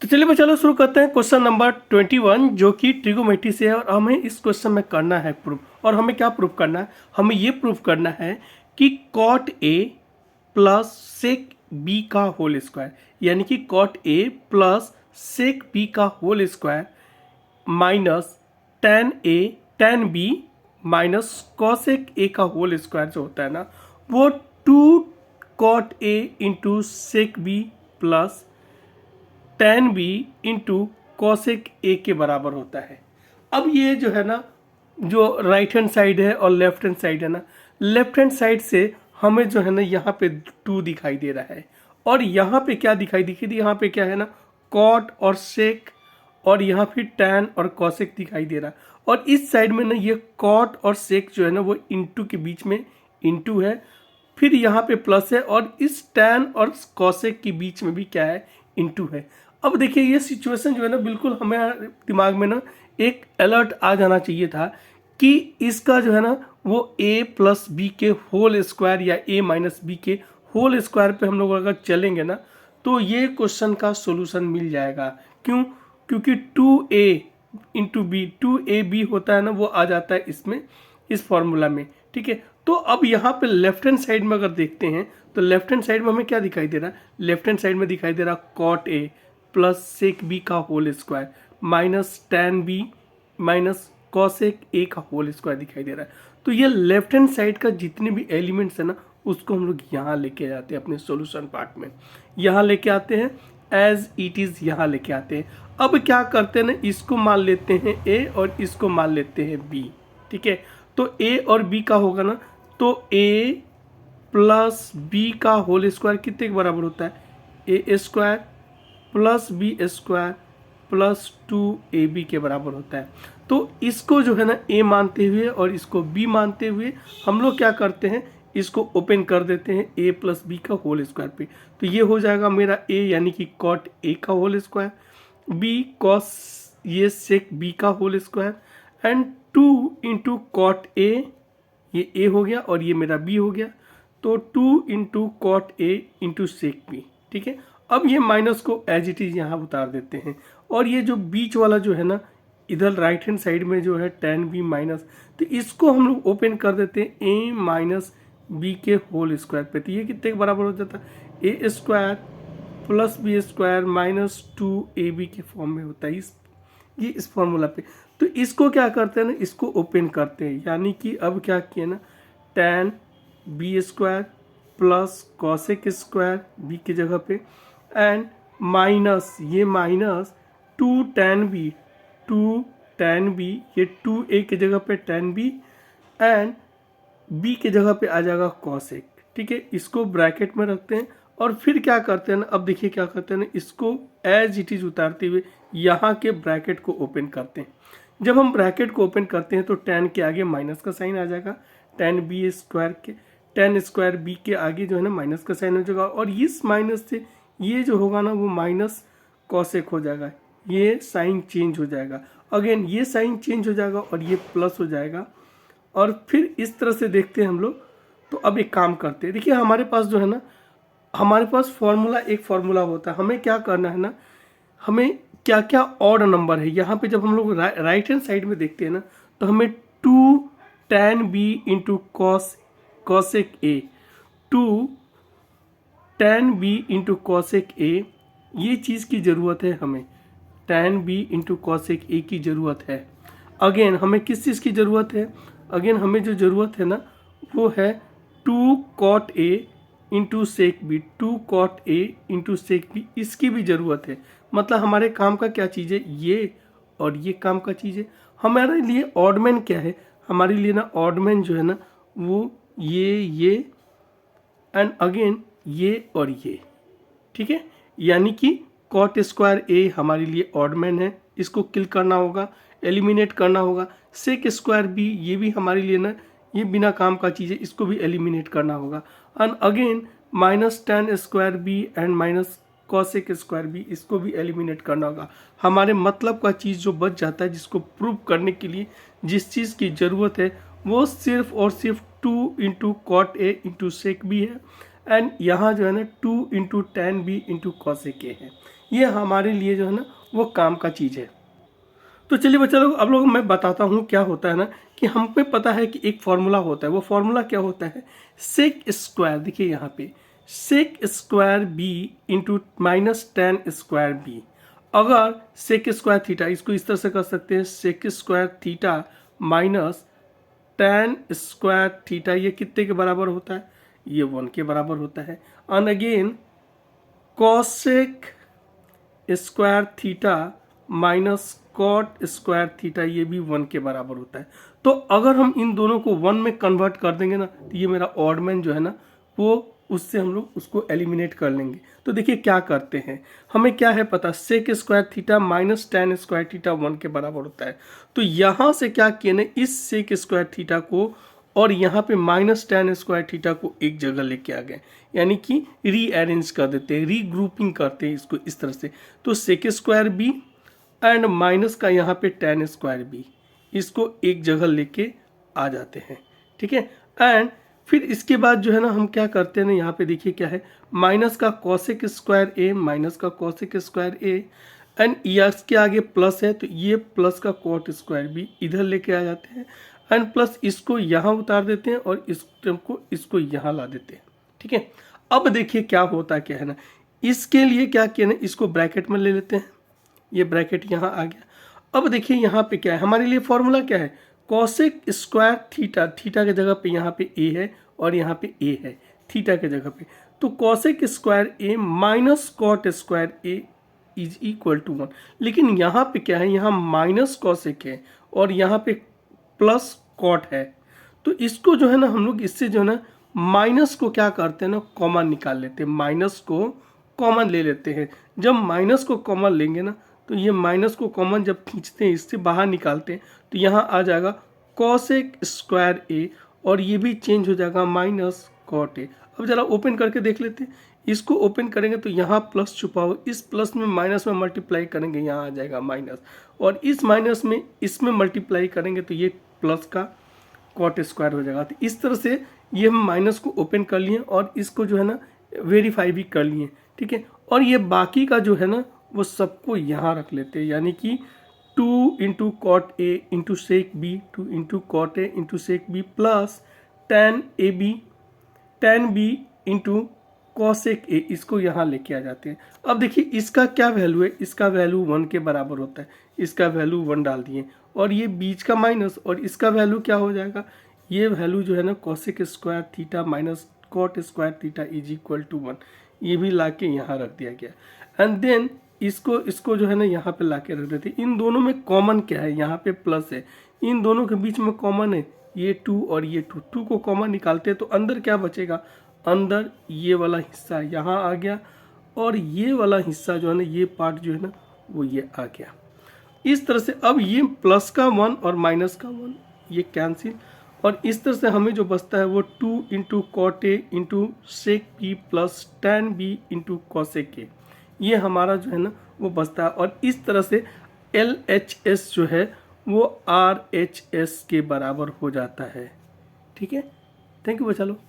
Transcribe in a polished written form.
तो चलिए मैं चलो शुरू करते हैं क्वेश्चन नंबर 21 जो कि ट्रिगोमेट्री से है और हमें इस क्वेश्चन में करना है प्रूफ। और हमें क्या प्रूफ करना है? हमें ये प्रूफ करना है कि कॉट ए प्लस सेक बी का होल स्क्वायर, यानी कि कॉट ए प्लस सेक बी का whole square minus tan b minus cosec ए का होल स्क्वायर जो होता है ना, वो 2 cot a into sec b plus tan b into cosec a के बराबर होता है। अब ये जो है ना, जो राइट हैंड साइड है और लेफ्ट हैंड साइड है ना, लेफ्ट हैंड साइड से हमें जो है ना यहाँ पे 2 दिखाई दे रहा है और यहाँ पे क्या दिखाई दी, यहाँ पे क्या है ना, कॉट और सेक, और यहाँ फिर टैन और कॉसेक दिखाई दे रहा है। और इस साइड में ना ये कॉट और सेक जो है ना वो इंटू के बीच में इंटू है, फिर यहाँ पे प्लस है और इस टैन और कॉसेक के बीच में भी क्या है, इंटू है। अब देखिए ये सिचुएशन जो है ना, बिल्कुल हमें दिमाग में ना एक अलर्ट आ जाना चाहिए था कि इसका जो है ना वो a प्लस बी के होल स्क्वायर या a माइनस बी के होल स्क्वायर पे हम लोग अगर चलेंगे ना तो ये क्वेश्चन का सॉल्यूशन मिल जाएगा। क्यों? क्योंकि 2a इंटू बी, 2ab होता है ना, वो आ जाता है इसमें, इस फॉर्मूला में। ठीक है, तो अब यहाँ पे लेफ्ट हैंड साइड में अगर देखते हैं तो लेफ्ट हैंड साइड में हमें क्या दिखाई दे रहा है? लेफ्ट हैंड साइड में दिखाई दे रहा है कॉट ए प्लस सेक बी का whole square minus tan B minus cosec ए का होल स्क्वायर दिखाई दे रहा है। तो ये लेफ्ट हैंड साइड का जितने भी एलिमेंट्स है ना उसको हम लोग यहाँ लेके जाते हैं अपने सॉल्यूशन पार्ट में, यहाँ लेके आते हैं एज इट इज़, यहाँ लेके आते हैं। अब क्या करते हैं ना, इसको मान लेते हैं ए और इसको मान लेते हैं बी। ठीक है, तो ए और बी का होगा ना, तो ए प्लस बी का होल स्क्वायर कितने के बराबर होता है? A square plus B square plus 2ab के बराबर होता है। तो इसको जो है ना a मानते हुए और इसको b मानते हुए हम लोग क्या करते हैं, इसको ओपन कर देते हैं a प्लस बी का होल स्क्वायर पे। तो ये हो जाएगा मेरा a यानी कि कॉट a का होल स्क्वायर, b कॉस ये सेक b का whole square and 2 into cot a, ये a हो गया और ये मेरा b हो गया, तो 2 into cot a into sec b। ठीक है, अब ये माइनस को एज इट इज़ यहाँ उतार देते हैं और ये जो बीच वाला जो है ना, इधर राइट हैंड साइड में जो है टेन बी माइनस, तो इसको हम लोग ओपन कर देते हैं ए माइनस बी के होल स्क्वायर पे। तो ये कितने के बराबर हो जाता है? A square plus B square minus 2ab के फॉर्म में होता है ये इस फॉर्मूला पे। तो इसको क्या करते हैं ना, इसको ओपन करते हैं, यानी कि अब क्या किए ना, tan b square plus cosec square b की जगह पे एंड माइनस ये माइनस 2 tan b, ये 2a की जगह पे tan b एंड b की जगह पे आ जाएगा कॉसेक। ठीक है, इसको ब्रैकेट में रखते हैं और फिर क्या करते हैं ना, अब देखिए क्या करते हैं ना, इसको एज इट इज उतारते हुए यहाँ के ब्रैकेट को ओपन करते हैं। जब हम ब्रैकेट को ओपन करते हैं तो tan के आगे माइनस का साइन आ जाएगा, tan b स्क्वायर के, tan स्क्वायर b के आगे जो है ना माइनस का साइन हो जाएगा और इस माइनस से ये जो होगा ना वो माइनस कॉसेक हो जाएगा, ये साइन चेंज हो जाएगा, अगेन ये साइन चेंज हो जाएगा और ये प्लस हो जाएगा। और फिर इस तरह से देखते हैं हम लोग। तो अब एक काम करते हैं, देखिए हमारे पास जो है ना, हमारे पास फॉर्मूला एक फॉर्मूला होता है, हमें क्या करना है ना, हमें क्या क्या ऑड नंबर है यहाँ पे जब हम लोग राइट हैंड साइड में देखते हैं ना, तो हमें 2 tan b into cosec A, 2 tan b into cosec a, ये चीज़ की ज़रूरत है हमें, tan b इंटू कॉसेक ए की ज़रूरत है। अगेन हमें किस चीज़ की ज़रूरत है? अगेन हमें जो ज़रूरत है ना वो है 2 cot a into sec b, 2 cot a into sec b, इसकी भी ज़रूरत है। मतलब हमारे काम का क्या चीज़ है, ये और ये काम का चीज़ है। हमारे लिए ऑडमैन क्या है? हमारे लिए ना ऑडमैन जो है ना वो ये एंड अगेन ये और ये। ठीक है, यानी कि कॉट स्क्वायर ए हमारे लिए ऑडमैन है, इसको किल करना होगा, एलिमिनेट करना होगा। सेक स्क्वायर बी ये भी हमारे लिए ना ये बिना काम का चीज़ है, इसको भी एलिमिनेट करना होगा। And again minus tan square b and minus cosec square b, इसको भी एलिमिनेट करना होगा। हमारे मतलब का चीज़ जो बच जाता है, जिसको प्रूव करने के लिए जिस चीज़ की ज़रूरत है वो सिर्फ और सिर्फ 2 into cot a into sec b है एंड यहाँ जो है ना 2 into tan b into cosec a है। ये हमारे लिए जो है ना वो काम का चीज़ है। तो चलिए बच्चा लोग, अब लोग मैं बताता हूँ क्या होता है ना, कि हमें पता है कि एक फॉर्मूला होता है। वो फॉर्मूला क्या होता है, सेक स्क्वायर, देखिए यहाँ पे sec square b into minus tan square b. अगर सेक स्क्वायर थीटा, इसको इस तरह से कर सकते हैं, sec square theta minus tan square theta, ये कितने के बराबर होता है, ये 1 के बराबर होता है। And again cosec square theta minus cot square theta, ये भी 1 के बराबर होता है। तो अगर हम इन दोनों को 1 में कन्वर्ट कर देंगे ना, तो ये मेरा ऑड मैन जो है ना, वो उससे हम लोग उसको एलिमिनेट कर लेंगे। तो देखिए क्या करते हैं, हमें क्या है पता, sec square theta minus tan square theta 1 के बराबर होता है। तो यहाँ से क्या किए ना, इस सेक स्क्वायर थीटा को और यहाँ पे माइनस टेन स्क्वायर थीटा को एक जगह लेके आ गए, यानी कि रीअरेंज कर देते हैं, रीग्रुपिंग करते हैं इसको इस तरह से। तो sec square b and minus का यहाँ पे टेन स्क्वायर बी, इसको एक जगह लेके आ जाते हैं, ठीक है। एंड फिर इसके बाद जो है ना हम क्या करते हैं ना, यहाँ पे देखिए क्या है, माइनस का कॉसेक स्क्वायर ए, माइनस का कॉसेक स्क्वायर ए, एंड इसके आगे प्लस है, तो ये प्लस का कॉट स्क्वायर बी इधर लेके आ जाते हैं, एंड प्लस इसको यहाँ उतार देते हैं और इस टर्म को इसको यहाँ ला देते हैं, ठीक है। अब देखिए क्या होता है, क्या है ना, इसके लिए क्या किया ना, इसको ब्रैकेट में ले लेते हैं, ये ब्रैकेट यहाँ आ गया। अब देखिए यहाँ पे क्या है, हमारे लिए फॉर्मूला क्या है, कॉसेक स्क्वायर थीटा, थीटा की जगह पे यहाँ पे ए है और यहाँ पे ए है थीटा की जगह पे, तो cosec square a minus cot square a is equal to 1। लेकिन यहाँ पे क्या है, यहाँ माइनस कॉसेक है और यहाँ पे प्लस कॉट है। तो इसको जो है ना हम लोग इससे जो है ना माइनस को क्या करते हैं ना, कॉमन निकाल लेते हैं, माइनस को कॉमन ले लेते हैं। जब माइनस को कॉमन लेंगे ना, तो ये माइनस को कॉमन जब खींचते हैं, इससे बाहर निकालते हैं, तो यहाँ आ जाएगा कॉसेक स्क्वायर ए और ये भी चेंज हो जाएगा माइनस कॉट ए। अब जरा ओपन करके देख लेते हैं, इसको ओपन करेंगे तो यहाँ प्लस छुपा हो, इस प्लस में माइनस में मल्टीप्लाई करेंगे, यहाँ आ जाएगा माइनस, और इस माइनस में इसमें मल्टीप्लाई करेंगे तो ये प्लस का कॉट स्क्वायर हो जाएगा। तो इस तरह से ये हम माइनस को ओपन कर लिए और इसको जो है ना वेरीफाई भी कर लिए, ठीक है। और ये बाकी का जो है ना वो सबको यहाँ रख लेते हैं, यानी कि 2 into cot a into sec b, 2 into cot a into sec b plus tan a b, tan b into cosec a, इसको यहाँ लेके आ जाते हैं। अब देखिए इसका क्या वैल्यू है, इसका वैल्यू 1 के बराबर होता है, इसका वैल्यू 1 डाल दिए, और ये बीच का माइनस, और इसका वैल्यू क्या हो जाएगा, ये वैल्यू जो है ना cosec square theta minus cot square theta is equal to 1, ये भी ला के यहाँ रख दिया गया। एंड देन इसको जो है ना यहाँ पे ला के रख देते। इन दोनों में कॉमन क्या है, यहाँ पे प्लस है, इन दोनों के बीच में कॉमन है ये 2 और ये 2 को कॉमन निकालते हैं तो अंदर क्या बचेगा, अंदर ये वाला हिस्सा यहाँ आ गया और ये वाला हिस्सा जो है ना, ये पार्ट जो है ना वो ये आ गया। इस तरह से अब ये प्लस का 1 और माइनस का 1 ये कैंसिल, और इस तरह से हमें जो बचता है वो 2 into cot a into sec b plus tan b into cosec a, ये हमारा जो है ना वो बचता है। और इस तरह से LHS जो है वो RHS के बराबर हो जाता है, ठीक है। थैंक यू बच्चा लोग।